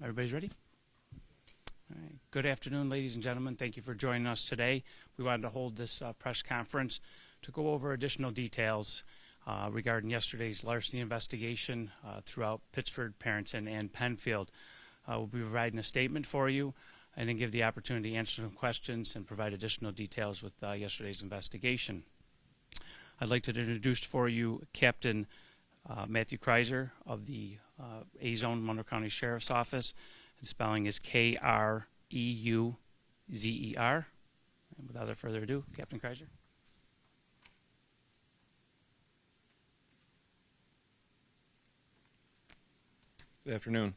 Everybody's ready? All right. Good afternoon, ladies and gentlemen. Thank you for joining us today. We wanted to hold this press conference to go over additional details regarding yesterday's larceny investigation throughout Pittsford, Perinton, and Penfield. We'll be providing a statement for you and then give the opportunity to answer some questions and provide additional details with yesterday's investigation. I'd like to introduce for you Captain Matthew Kreiser of the A-Zone Monroe County Sheriff's Office. The spelling is Kreuzer. And without further ado, Captain Kreiser. Good afternoon.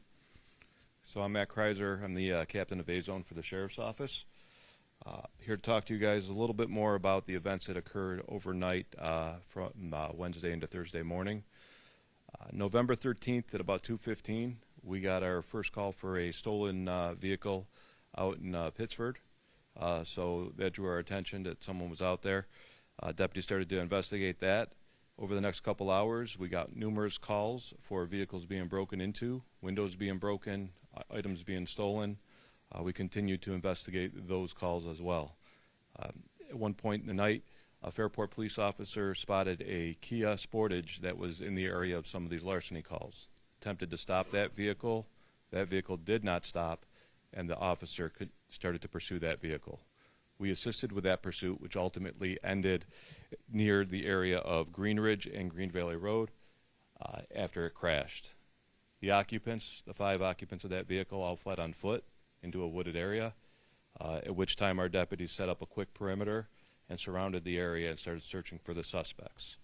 So I'm Matt Kreiser. I'm the captain of A-Zone for the Sheriff's Office. Here to talk to you guys a little bit more about the events that occurred overnight from Wednesday into Thursday morning. November 13th at about 2:15, we got our first call for a stolen vehicle out in Pittsford. So that drew our attention that someone was out there. Deputies started to investigate that. Over the next couple hours, we got numerous calls for vehicles being broken into, windows being broken, items being stolen. We continued to investigate those calls as well. At one point in the night, a Fairport police officer spotted a Kia Sportage that was in the area of some of these larceny calls. Attempted to stop that vehicle. That vehicle did not stop, and the officer started to pursue that vehicle. We assisted with that pursuit, which ultimately ended near the area of Green Ridge and Green Valley Road after it crashed. The occupants, the 5 occupants of that vehicle, all fled on foot into a wooded area, at which time our deputies set up a quick perimeter and surrounded the area and started searching for the suspects.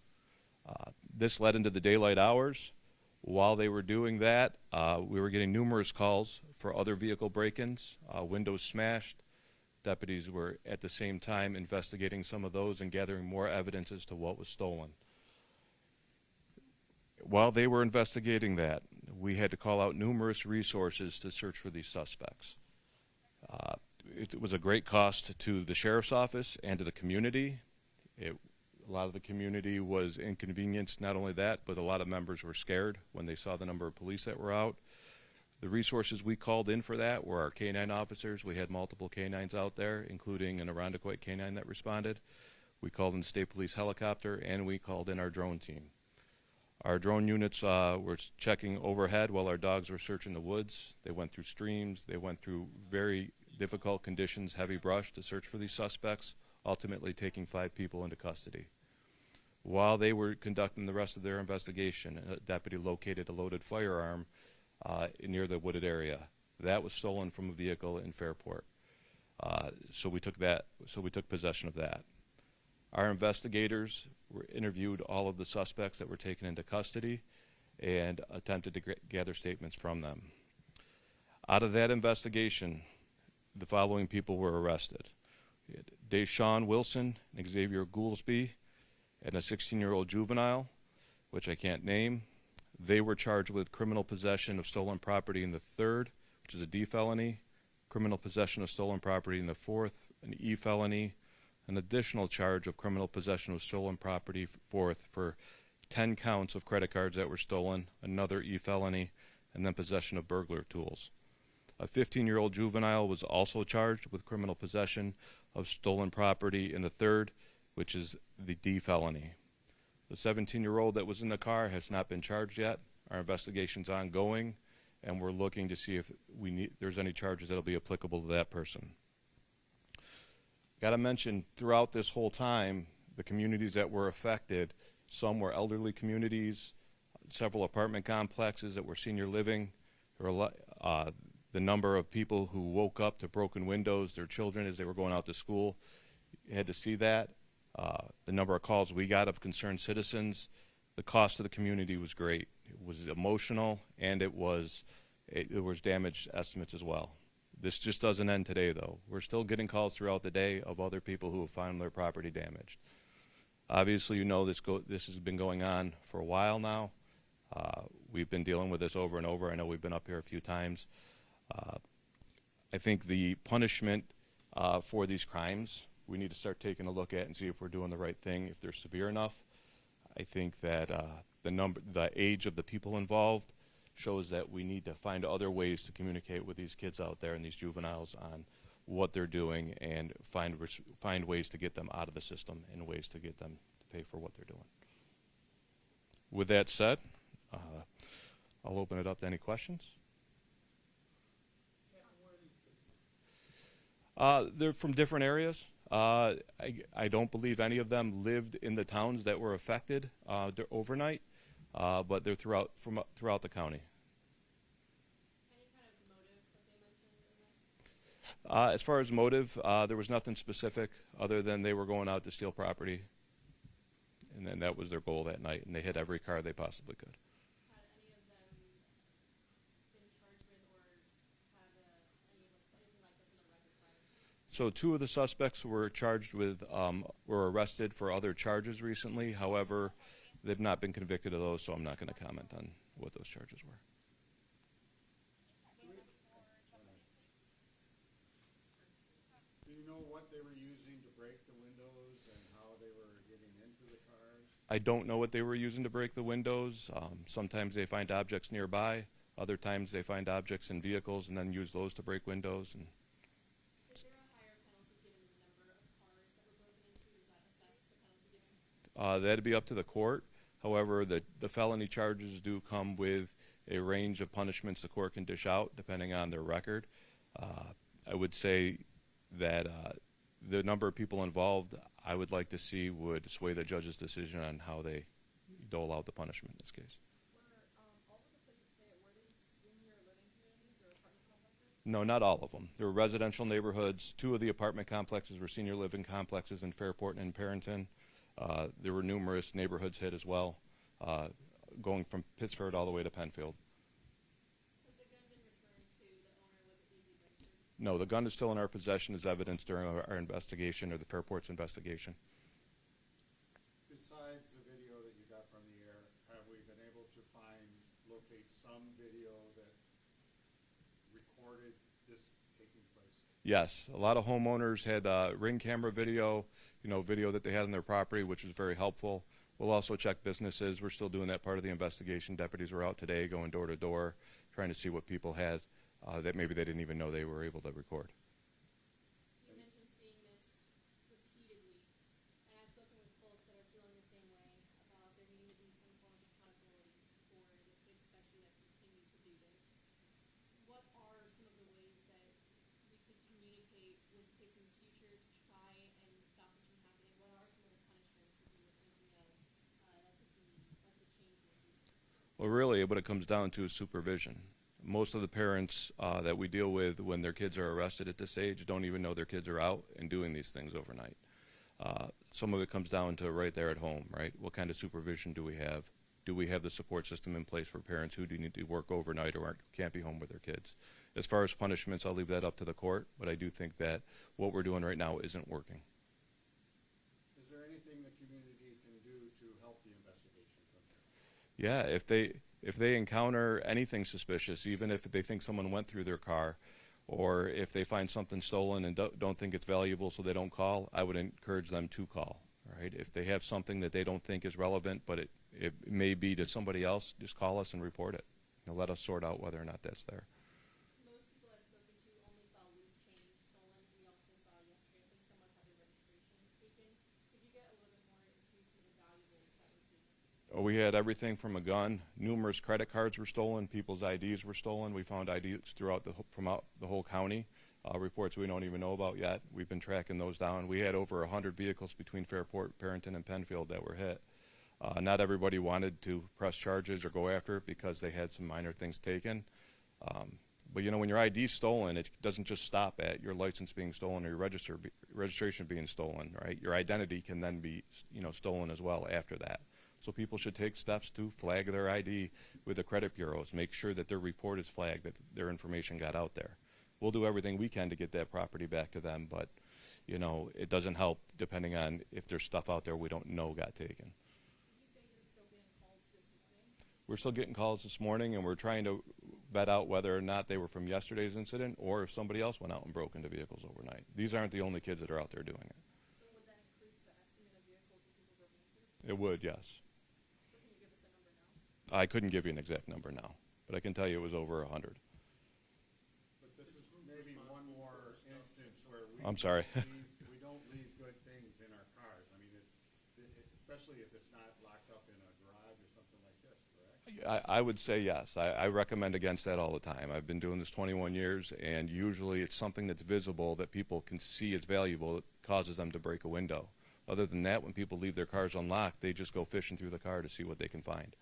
This led into the daylight hours. While they were doing that, we were getting numerous calls for other vehicle break-ins, windows smashed. Deputies were at the same time investigating some of those and gathering more evidence as to what was stolen. While they were investigating that, we had to call out numerous resources to search for these suspects. It was a great cost to the sheriff's office and to the community. A lot of the community was inconvenienced, not only that, but a lot of members were scared when they saw the number of police that were out. The resources we called in for that were our canine officers. We had multiple canines out there, including an Irondequoit canine that responded. We called in the state police helicopter, and we called in our drone team. Our drone units were checking overhead while our dogs were searching the woods. They went through streams. They went through very difficult conditions, heavy brush, to search for these suspects, ultimately taking 5 people into custody. While they were conducting the rest of their investigation, a deputy located a loaded firearm near the wooded area. That was stolen from a vehicle in Fairport. So we took possession of that. Our investigators interviewed all of the suspects that were taken into custody and attempted to gather statements from them. Out of that investigation, the following people were arrested: Deshaun Wilson, Xavier Goolsby, and a 16-year-old juvenile, which I can't name. They were charged with criminal possession of stolen property in the 3rd, which is a D felony, criminal possession of stolen property in the 4th, an E felony, an additional charge of criminal possession of stolen property 4th for 10 counts of credit cards that were stolen, another E felony, and then possession of burglar tools. A 15-year-old juvenile was also charged with criminal possession of stolen property in the 3rd, which is the D felony. The 17-year-old that was in the car has not been charged yet. Our investigation's ongoing, and we're looking to see if there's any charges that will be applicable to that person. Got to mention, throughout this whole time, the communities that were affected, some were elderly communities, several apartment complexes that were senior living. There were the number of people who woke up to broken windows, their children as they were going out to school. You had to see that. The number of calls we got of concerned citizens, the cost to the community was great. It was emotional, and there was damage estimates as well. This just doesn't end today, though. We're still getting calls throughout the day of other people who have found their property damaged. Obviously, you know this has been going on for a while now. We've been dealing with this over and over. I know we've been up here a few times. I think the punishment for these crimes, we need to start taking a look at and see if we're doing the right thing, if they're severe enough. I think that the age of the people involved shows that we need to find other ways to communicate with these kids out there and these juveniles on what they're doing, and find ways to get them out of the system and ways to get them to pay for what they're doing. With that said, I'll open it up to any questions. They're from different areas. I don't believe any of them lived in the towns that were affected overnight, but they're throughout the county. Any kind of motive that they mentioned in this? As far as motive, there was nothing specific other than they were going out to steal property, and then that was their goal that night, and they hit every car they possibly could. Had any of them been charged with or had anything like this in the record prior? So 2 of the suspects were charged with, were arrested for other charges recently. However, they've not been convicted of those, so I'm not going to comment on what those charges were. Do you know what they were using to break the windows and how they were getting into the cars? I don't know what they were using to break the windows. Sometimes they find objects nearby. Other times they find objects in vehicles and then use those to break windows. And Is there a higher penalty given the number of cars that were broken into? Does that affect the penalty given? that'd be up to the court. However, the felony charges do come with a range of punishments the court can dish out depending on their record. I would say that the number of people involved, I would like to see would sway the judge's decision on how they dole out the punishment in this case. Were all of the places stay at, were these senior living communities or apartment complexes? No, not all of them. There were residential neighborhoods. 2 of the apartment complexes were senior living complexes in Fairport and in Perinton. There were numerous neighborhoods hit as well, going from Pittsford all the way to Penfield. Has the gun been returned to the owner? Was it legally registered? No, the gun is still in our possession as evidence during our investigation, or the Fairport's investigation. Besides the video that you got from the air, have we been able to locate some video that recorded this taking place? Yes, a lot of homeowners had Ring camera video, video that they had on their property, which was very helpful. We'll also check businesses. We're still doing that part of the investigation. Deputies were out today going door to door, trying to see what people had that maybe they didn't even know they were able to record. You mentioned seeing this repeatedly, and I've spoken with folks that are feeling the same way about there needing to be some form of accountability for the kids, especially that continue to do this. What are some of the ways that we could communicate with kids in the future to try and stop this from happening? What are some of the punishments that you would think that could change in the future? Well, really, what it comes down to is supervision. Most of the parents that we deal with when their kids are arrested at this age don't even know their kids are out and doing these things overnight. Some of it comes down to right there at home, right? What kind of supervision do we have? Do we have the support system in place for parents who do need to work overnight or can't be home with their kids? As far as punishments, I'll leave that up to the court, but I do think that what we're doing right now isn't working. Is there anything the community can do to help the investigation from here? Yeah, if they encounter anything suspicious, even if they think someone went through their car, or if they find something stolen and don't think it's valuable so they don't call, I would encourage them to call, right? If they have something that they don't think is relevant, but it may be to somebody else, just call us and report it. Let us sort out whether or not that's there. Most people I've spoken to only saw loose change stolen. We also saw yesterday, I think someone had their registration taken. Could you get a little bit more into some of the valuables that were taken? We had everything from a gun. Numerous credit cards were stolen. People's IDs were stolen. We found IDs throughout the whole county. Reports we don't even know about yet. We've been tracking those down. We had over 100 vehicles between Fairport, Perinton, and Penfield that were hit. Not everybody wanted to press charges or go after it because they had some minor things taken. But when your ID's stolen, it doesn't just stop at your license being stolen or your registration being stolen, right? Your identity can then be, stolen as well after that. So people should take steps to flag their ID with the credit bureaus, make sure that their report is flagged, that their information got out there. We'll do everything we can to get that property back to them, but it doesn't help depending on if there's stuff out there we don't know got taken. We're still getting calls this morning, and we're trying to vet out whether or not they were from yesterday's incident or if somebody else went out and broke into vehicles overnight. These aren't the only kids that are out there doing it. So would that increase the estimate of vehicles that people broke into? It would, yes. So can you give us a number now? I couldn't give you an exact number now. but I can tell you it was over 100. But this is maybe one more instance where I'm sorry. we don't leave good things in our cars. I mean, especially if it's not locked up in a garage or something like this, correct? I would say yes. I recommend against that all the time. I've been doing this 21 years, and usually it's something that's visible that people can see as valuable that causes them to break a window. Other than that, when people leave their cars unlocked, they just go fishing through the car to see what they can find.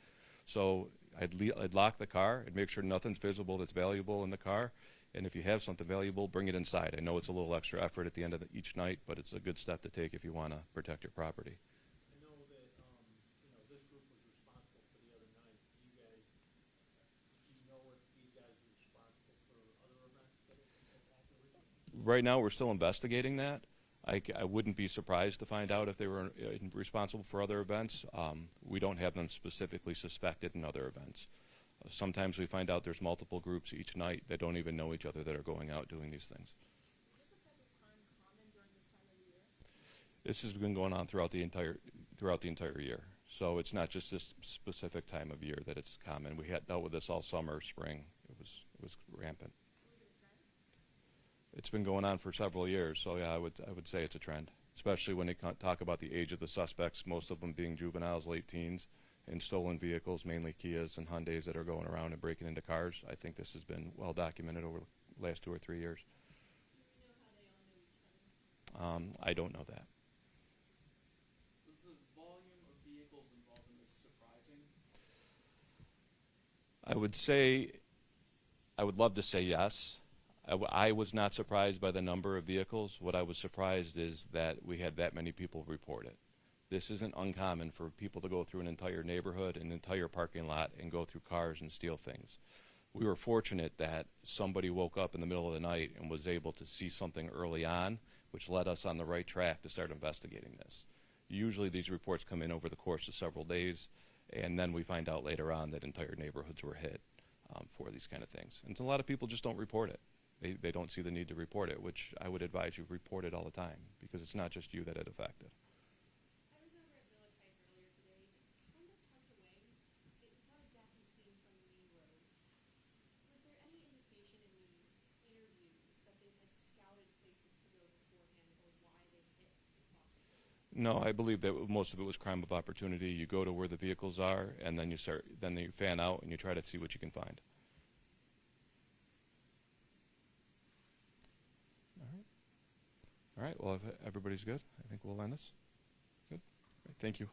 So I'd lock the car and make sure nothing's visible that's valuable in the car. And if you have something valuable, bring it inside. I know it's a little extra effort at the end of each night, but it's a good step to take if you want to protect your property. I know that, this group was responsible for the other night. Do you know if these guys were responsible for other events that have happened recently? Right now, we're still investigating that. I wouldn't be surprised to find out if they were responsible for other events. We don't have them specifically suspected in other events. Sometimes we find out there's multiple groups each night that don't even know each other that are going out doing these things. Is this a type of crime common during this time of the year? This has been going on throughout the entire year. So it's not just this specific time of year that it's common. We had dealt with this all summer, spring. It was rampant. It's been going on for several years, so yeah, I would say it's a trend, especially when they talk about the age of the suspects, most of them being juveniles, late teens, and stolen vehicles, mainly Kias and Hyundais that are going around and breaking into cars. I think this has been well documented over the last 2 or 3 years. Do we know how they all know each other? I don't know that. Was the volume of vehicles involved in this surprising? I would love to say yes. I was not surprised by the number of vehicles. What I was surprised is that we had that many people report it. This isn't uncommon for people to go through an entire neighborhood, an entire parking lot, and go through cars and steal things. We were fortunate that somebody woke up in the middle of the night and was able to see something early on, which led us on the right track to start investigating this. Usually these reports come in over the course of several days, and then we find out later on that entire neighborhoods were hit for these kind of things. And so a lot of people just don't report it. They don't see the need to report it, which I would advise you report it all the time, because it's not just you that it affected. I was over at Village Heights earlier today. It's kind of tucked away. It's not exactly seen from the main road. Was there any indication in the interviews that they had scouted places to go beforehand or why they hit this possibility? No, I believe that most of it was crime of opportunity. You go to where the vehicles are, and then you fan out and you try to see what you can find. All right. Well, if everybody's good, I think we'll end this. Good. All right, thank you.